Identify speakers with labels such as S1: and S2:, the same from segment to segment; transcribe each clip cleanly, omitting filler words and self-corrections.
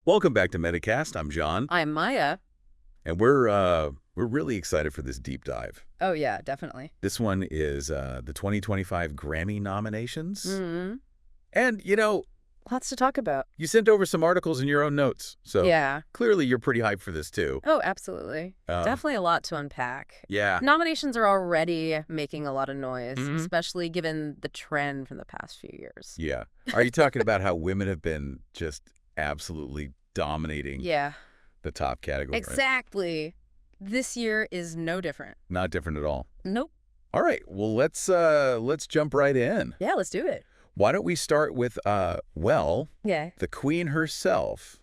S1: Welcome back to MetaCast. I'm John,
S2: I'm Maya.
S1: and we're really excited for this deep dive.
S2: Oh, yeah, definitely.
S1: This one is the 2025 Grammy nominations.
S2: Mm-hmm.
S1: And,
S2: Lots to talk about.
S1: you sent over some articles in your own notes, so
S2: Yeah.
S1: clearly you're pretty hyped for this, too.
S2: Oh, absolutely. Definitely a lot to unpack.
S1: Yeah.
S2: Nominations are already making a lot of noise,
S1: Mhm.
S2: especially given the trend from the past few years.
S1: Yeah. Are you talking about how women have been just absolutely dominating
S2: Yeah,
S1: the top category?
S2: exactly. This year is no different.
S1: Not different at all.
S2: Nope.
S1: All right. Well, let's jump right in.
S2: Yeah, let's do it.
S1: Why don't we start with,
S2: Yeah.
S1: the queen herself,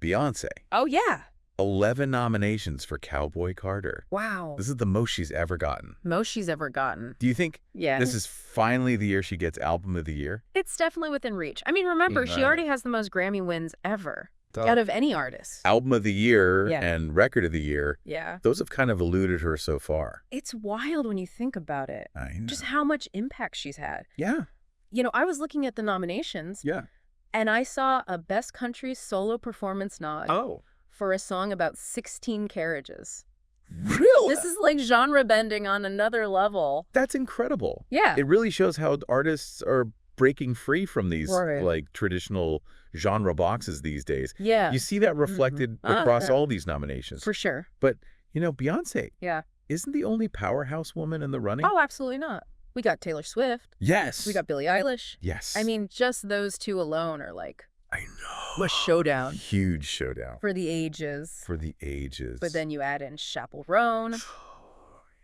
S1: Beyonce.
S2: Oh, yeah.
S1: 11 nominations for Cowboy Carter.
S2: Wow.
S1: This is the most she's ever gotten.
S2: Most she's ever gotten.
S1: Do you think
S2: Yeah.
S1: this is finally the year she gets Album of the Year?
S2: It's definitely within reach. I mean, remember, she already has the most Grammy wins ever out of any artist.
S1: Album of the Year
S2: Yeah.
S1: and Record of the Year,
S2: Yeah.
S1: those have kind of eluded her so far.
S2: It's wild when you think about it.
S1: I know.
S2: Just how much impact she's had.
S1: Yeah.
S2: You know, I was looking at the nominations,
S1: Yeah.
S2: and I saw a Best Country Solo Performance nod
S1: Oh.
S2: for a song about 16 carriages.
S1: Really?
S2: This is like genre bending on another level.
S1: That's incredible.
S2: Yeah.
S1: It really shows how artists are breaking free from these
S2: Right.
S1: like traditional genre boxes these days.
S2: Yeah,
S1: You see that reflected across all these nominations.
S2: for sure.
S1: But, Beyonce
S2: Yeah.
S1: isn't the only powerhouse woman in the running.
S2: Oh, absolutely not. We got Taylor Swift.
S1: Yes.
S2: We got Billie Eilish.
S1: Yes.
S2: I mean, just those two alone are like
S1: I know.
S2: a showdown
S1: Huge showdown.
S2: for the ages.
S1: For the ages.
S2: But then you add in Chappell Roan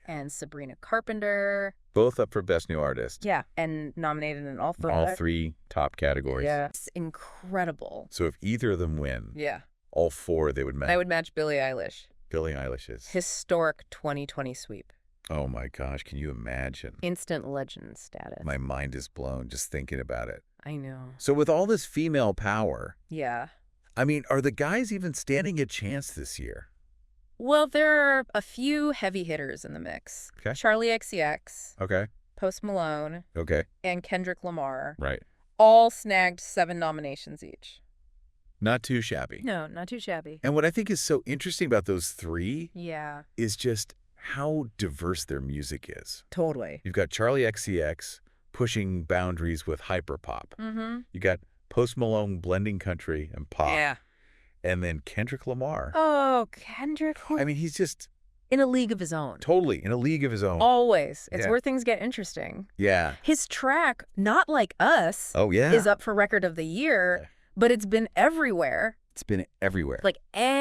S2: and Sabrina Carpenter.
S1: Both up for Best New Artist.
S2: Yeah, and nominated in all three.
S1: All three top categories.
S2: Yeah. It's incredible.
S1: So if either of them win,
S2: Yeah.
S1: all four, they would match.
S2: I would match Billie Eilish.
S1: Billie Eilish's.
S2: Historic 2020 sweep.
S1: Oh my gosh, can you imagine?
S2: Instant legend status.
S1: My mind is blown just thinking about it.
S2: I know.
S1: So with all this female power,
S2: Yeah.
S1: I mean, are the guys even standing a chance this year?
S2: Well, there are a few heavy hitters in the mix.
S1: Okay.
S2: Charlie XCX,
S1: Okay.
S2: Post Malone,
S1: Okay.
S2: and Kendrick Lamar
S1: Right.
S2: all snagged 7 nominations each.
S1: Not too shabby.
S2: No, not too shabby.
S1: And what I think is so interesting about those three
S2: Yeah,
S1: is just how diverse their music is.
S2: totally.
S1: You've got Charlie XCX pushing boundaries with hyperpop.
S2: Mm-hmm.
S1: You got Post Malone blending country and pop.
S2: Yeah.
S1: And then Kendrick Lamar.
S2: Oh, Kendrick.
S1: I mean, he's just
S2: In a league of his own.
S1: totally in a league of his own.
S2: Always. It's
S1: Yeah.
S2: where things get interesting.
S1: Yeah.
S2: His track, Not Like Us,
S1: Oh, yeah.
S2: is up for Record of the Year,
S1: Yeah.
S2: but it's been everywhere.
S1: It's been everywhere.
S2: Like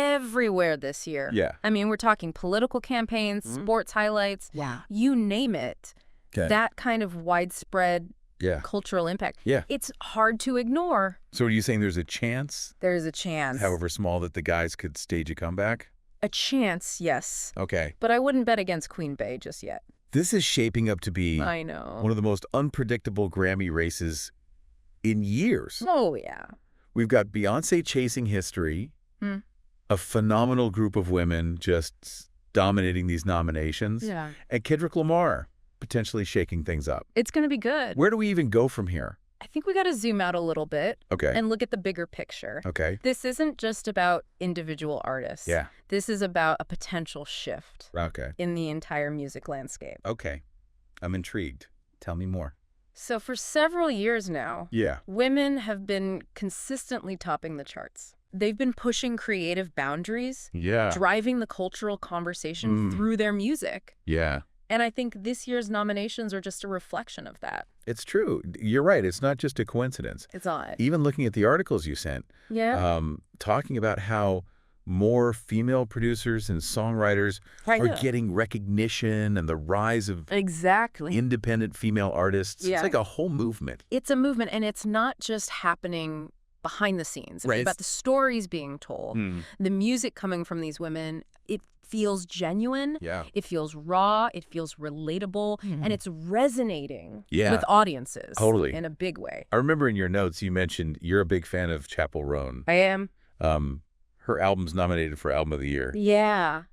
S2: everywhere this year.
S1: Yeah.
S2: I mean, we're talking political campaigns, sports highlights,
S1: Wow.
S2: you name it.
S1: Okay.
S2: That kind of widespread
S1: Yeah.
S2: cultural impact.
S1: Yeah.
S2: It's hard to ignore.
S1: So are you saying there's a chance,
S2: There's a chance.
S1: however small, that the guys could stage a comeback?
S2: A chance, yes.
S1: Okay.
S2: But I wouldn't bet against Queen Bey just yet.
S1: This is shaping up to be
S2: I know.
S1: one of the most unpredictable Grammy races in years.
S2: Oh, yeah.
S1: We've got Beyonce chasing history,
S2: Hmm.
S1: a phenomenal group of women just dominating these nominations,
S2: Yeah.
S1: and Kendrick Lamar potentially shaking things up.
S2: It's going to be good.
S1: Where do we even go from here?
S2: I think we got to zoom out a little bit
S1: Okay.
S2: and look at the bigger picture.
S1: Okay.
S2: This isn't just about individual artists.
S1: Yeah.
S2: This is about a potential shift
S1: Okay.
S2: in the entire music landscape.
S1: Okay. I'm intrigued. Tell me more.
S2: So for several years now,
S1: Yeah.
S2: women have been consistently topping the charts. They've been pushing creative boundaries,
S1: Yeah.
S2: driving the cultural conversation through their music.
S1: Yeah.
S2: And I think this year's nominations are just a reflection of that.
S1: It's true. You're right. It's not just a coincidence.
S2: It's odd.
S1: Even looking at the articles you sent,
S2: Yeah.
S1: talking about how more female producers and songwriters
S2: Right.
S1: are getting recognition and the rise of
S2: Exactly.
S1: independent female artists.
S2: Yeah.
S1: It's like a whole movement.
S2: It's a movement, and it's not just happening behind the scenes.
S1: Right.
S2: It's about the stories being told, the music coming from these women. It feels genuine.
S1: Yeah.
S2: It feels raw. It feels relatable. And it's resonating
S1: Yeah.
S2: with audiences.
S1: Totally.
S2: In a big way.
S1: I remember in your notes you mentioned you're a big fan of Chappell Roan.
S2: I am.
S1: Her album's nominated for Album of the Year.
S2: Yeah.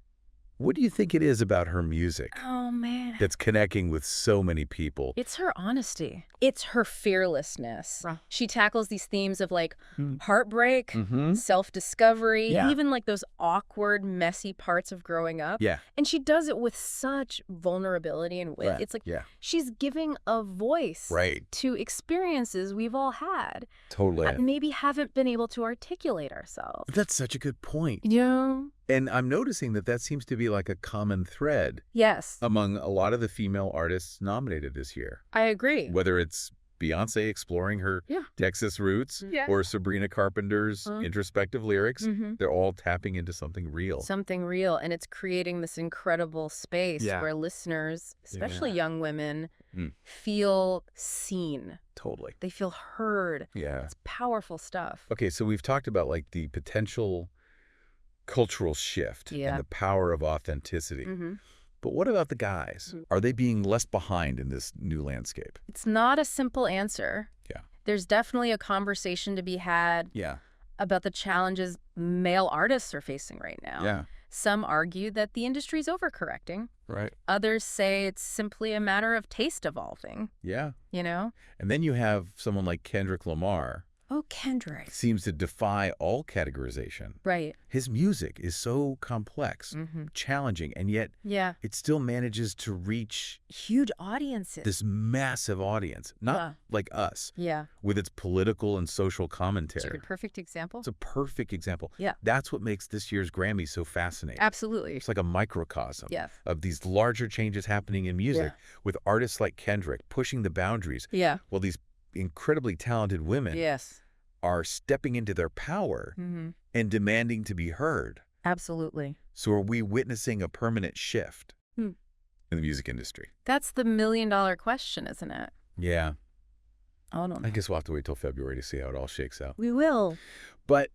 S1: What do you think it is about her music
S2: Oh, man.
S1: that's connecting with so many people?
S2: It's her honesty. It's her fearlessness.
S3: Right.
S2: She tackles these themes of like
S3: Mm.
S2: heartbreak,
S1: Mm-hmm.
S2: self-discovery,
S3: Yeah.
S2: even like those awkward, messy parts of growing up.
S1: Yeah.
S2: And she does it with such vulnerability and wit.
S3: Right.
S2: It's like
S1: Yeah.
S2: she's giving a voice
S1: Right.
S2: to experiences we've all had
S1: Totally.
S2: that maybe haven't been able to articulate ourselves.
S1: That's such a good point.
S2: Yeah.
S1: And I'm noticing that seems to be like a common thread
S2: Yes,
S1: among a lot of the female artists nominated this year.
S2: I agree.
S1: Whether it's Beyonce exploring her
S2: Yeah.
S1: Texas roots
S2: Yeah.
S1: or Sabrina Carpenter's introspective lyrics,
S2: Mhm.
S1: they're all tapping into something real.
S2: Something real, and it's creating this incredible space
S3: Yeah.
S2: where listeners, especially
S3: Yeah.
S2: young women,
S1: Mm.
S2: feel seen.
S1: Totally.
S2: They feel heard.
S1: Yeah.
S2: It's powerful stuff.
S1: Okay, so we've talked about like the potential cultural shift
S2: Yeah.
S1: and the power of authenticity.
S2: Mhm.
S1: But what about the guys?
S2: Mhm.
S1: Are they being left behind in this new landscape?
S2: It's not a simple answer.
S1: Yeah.
S2: There's definitely a conversation to be had
S1: Yeah.
S2: about the challenges male artists are facing right now.
S1: Yeah.
S2: Some argue that the industry's overcorrecting.
S1: Right.
S2: Others say it's simply a matter of taste evolving,
S1: Yeah.
S2: you know?
S1: And then you have someone like Kendrick Lamar
S2: Oh, Kendrick.
S1: seems to defy all categorization.
S2: Right.
S1: His music is so complex,
S2: Mm-hmm.
S1: challenging, and yet
S2: Yeah.
S1: it still manages to reach
S2: Huge audiences.
S1: this massive audience, not
S2: Yeah.
S1: like us,
S2: Yeah.
S1: with its political and social
S2: It's a
S1: commentary.
S2: good, perfect example.
S1: It's a perfect example.
S2: Yeah.
S1: That's what makes this year's Grammy so fascinating.
S2: Absolutely.
S1: It's like a microcosm
S2: Yes.
S1: of these larger changes happening in music
S2: Yeah.
S1: with artists like Kendrick pushing the boundaries
S2: Yeah.
S1: while these incredibly talented women
S2: Yes.
S1: are stepping into their power
S2: Mm-hmm.
S1: and demanding to be heard.
S2: Absolutely.
S1: So are we witnessing a permanent shift
S2: Hmm.
S1: in the music industry?
S2: That's the million-dollar question, isn't it?
S1: Yeah.
S2: I don't know.
S1: I guess we'll have to wait till February to see how it all shakes out.
S2: We will.
S1: But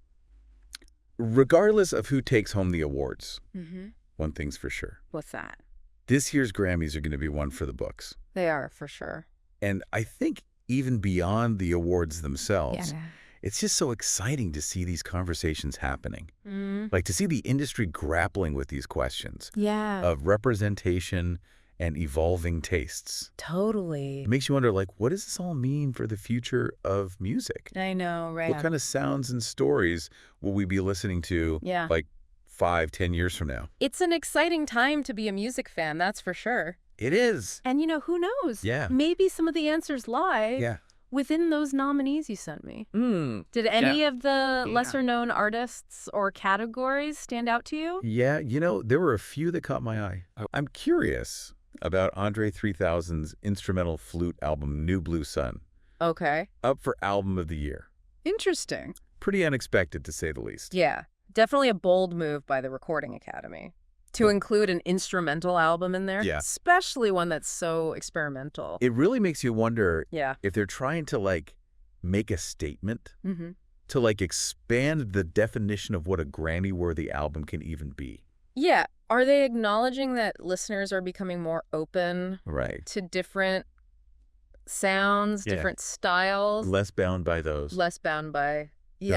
S1: regardless of who takes home the awards,
S2: Mm-hmm.
S1: one thing's for sure.
S2: What's that?
S1: This year's Grammys are going to be one for the books.
S2: They are, for sure.
S1: And I think even beyond the awards themselves, it's just so exciting to see these conversations happening.
S2: Mm-hmm.
S1: Like to see the industry grappling with these questions
S2: Yeah.
S1: of representation and evolving tastes.
S2: Totally.
S1: It makes you wonder, like, what does this all mean for the future of music?
S2: I know, right?
S1: What kind of sounds and stories will we be listening to,
S2: Yeah.
S1: like, 5-10 years from now?
S2: It's an exciting time to be a music fan, that's for sure.
S1: It is.
S2: And, who knows?
S1: Yeah.
S2: Maybe some of the answers lie
S1: Yeah.
S2: within those nominees you sent me.
S1: Mm.
S2: Did any of the
S3: Yeah.
S2: lesser-known artists or categories stand out to you?
S1: Yeah, there were a few that caught my eye. I'm curious about Andre 3000's instrumental flute album, New Blue Sun,
S2: Okay.
S1: up for Album of the Year.
S2: Interesting.
S1: Pretty unexpected, to say the least.
S2: Yeah. Definitely a bold move by the Recording Academy to include an instrumental album in there.
S1: Yeah.
S2: Especially one that's so experimental.
S1: It really makes you wonder
S2: Yeah.
S1: if they're trying to, like, make a statement,
S2: Mm-hmm.
S1: to, like, expand the definition of what a Grammy-worthy album can even be.
S2: Yeah. Are they acknowledging that listeners are becoming more open
S1: Right.
S2: to different sounds,
S1: Yeah.
S2: different styles,
S1: Less bound by those
S2: less bound by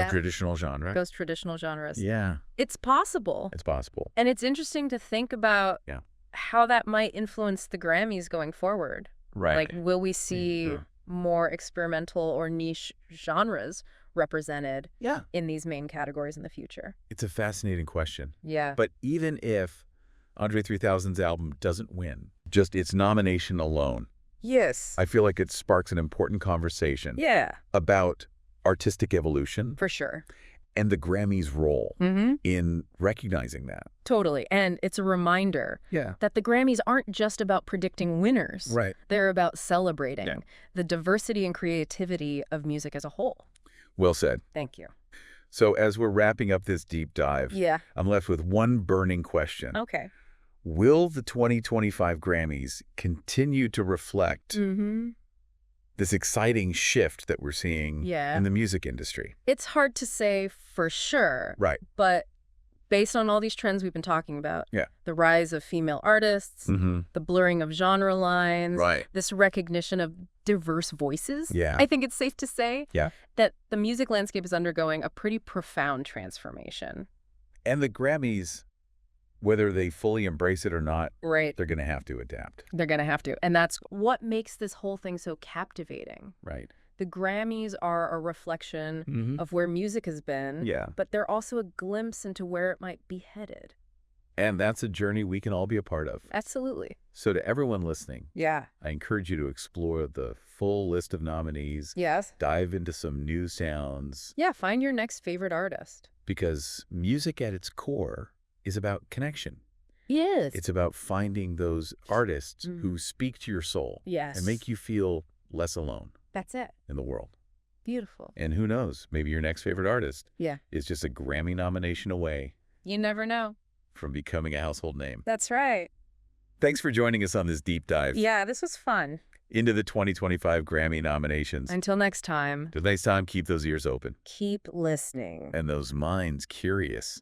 S1: traditional genre.
S2: those traditional genres?
S1: Yeah,
S2: It's possible.
S1: it's possible.
S2: And it's interesting to think about
S1: Yeah.
S2: how that might influence the Grammys going forward.
S1: Right.
S2: Like, will we see
S1: Yeah.
S2: more experimental or niche genres represented
S1: Yeah.
S2: in these main categories in the future?
S1: It's a fascinating question.
S2: Yeah.
S1: But even if Andre 3000's album doesn't win, just its nomination alone,
S2: Yes.
S1: I feel like it sparks an important conversation
S2: Yeah,
S1: about artistic evolution
S2: for sure.
S1: and the Grammys' role
S2: Mm-hmm.
S1: in recognizing that.
S2: Totally. And it's a reminder
S1: Yeah.
S2: that the Grammys aren't just about predicting winners.
S1: Right.
S2: They're about celebrating
S1: Yeah.
S2: the diversity and creativity of music as a whole.
S1: Well said.
S2: Thank you.
S1: So as we're wrapping up this deep dive,
S2: Yeah.
S1: I'm left with one burning question.
S2: Okay.
S1: Will the 2025 Grammys continue to reflect
S2: Mm-hmm.
S1: this exciting shift that we're seeing
S2: Yeah.
S1: in the music industry?
S2: It's hard to say for sure,
S1: Right.
S2: but based on all these trends we've been talking about,
S1: Yeah.
S2: the rise of female artists,
S1: Mm-hmm.
S2: the blurring of genre lines,
S1: Right.
S2: this recognition of diverse voices,
S1: Yeah.
S2: I think it's safe to say
S1: Yeah.
S2: that the music landscape is undergoing a pretty profound transformation.
S1: And the Grammys Whether they fully embrace it or not,
S2: Right.
S1: they're going to have to adapt.
S2: They're going to have to. And that's what makes this whole thing so captivating.
S1: Right.
S2: The Grammys are a reflection of where music has been,
S1: Yeah.
S2: but they're also a glimpse into where it might be headed.
S1: And that's a journey we can all be a part of.
S2: Absolutely.
S1: So to everyone listening,
S2: Yeah.
S1: I encourage you to explore the full list of nominees.
S2: Yes.
S1: Dive into some new sounds.
S2: Yeah, find your next favorite artist.
S1: Because music at its core is about connection.
S2: Yes.
S1: It's about finding those artists who speak to your soul.
S2: Yes.
S1: And make you feel less alone.
S2: That's it.
S1: In the world.
S2: Beautiful.
S1: And who knows, maybe your next favorite artist is just a Grammy nomination away.
S2: You never know.
S1: From becoming a household name.
S2: That's right.
S1: Thanks for joining us on this deep dive.
S2: Yeah, this was fun.
S1: Into the 2025 Grammy nominations.
S2: Until next time.
S1: Till next time, keep those ears open.
S2: Keep listening.
S1: And those minds curious.